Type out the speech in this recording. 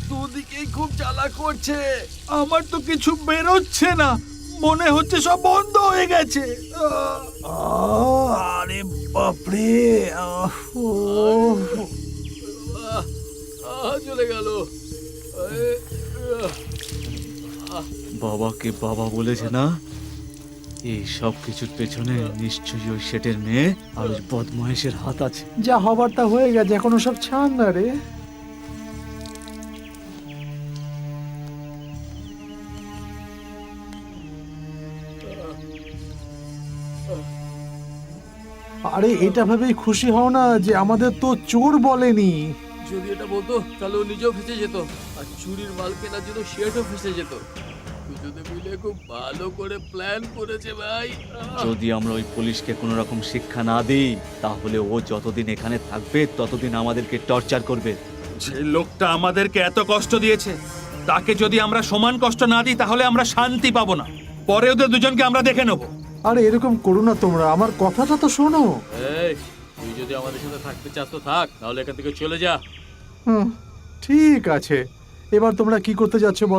দুদিকেই খুব জ্বালা করছে। আমার তো কিছু বেরোচ্ছে না, মনে হচ্ছে সব বন্ধ হয়ে গেছে। আরে বাপরে! চলে গেল। বাবাকে বাবা বলেছে না, এই সব কিছুর পেছনে নিশ্চয়ই ওই শেঠের মেয়ে আর ওই বদমাইশের হাত আছে। যা হবার তা হয়ে গেছে, এখনো সব ছান না রে। আরে এটা ভেবেই খুশি হও না যে আমাদের তো চোর বলেনি। যদি এটা বলতো তাহলে ও নিজেও ফেঁসে যেত, আর চুরির মাল কেনার জন্য শেঠও ফেঁসে যেত। দুজনে মিলে খুব ভালো করে প্ল্যান করেছে ভাই। যদি আমরা ওই পুলিশকে কোনো রকম শিক্ষা না দিই, তাহলে ও যতদিন এখানে থাকবে ততদিন আমাদেরকে টর্চার করবে। যে লোকটা আমাদেরকে এত কষ্ট দিয়েছে, তাকে যদি আমরা সমান কষ্ট না দিই তাহলে আমরা শান্তি পাবো না। পরে ওদের দুজনকে আমরা দেখে নেব। আরে এরকম করো না তোমরা, আমার কথাটা তো শোনো। এই, তুই যদি আমাদের সাথে থাকতে চাস তো থাক, নাহলে এখান থেকে চলে যা। হুম, ঠিক আছে, এবার তোমরা কি করতে যাচ্ছ বলো।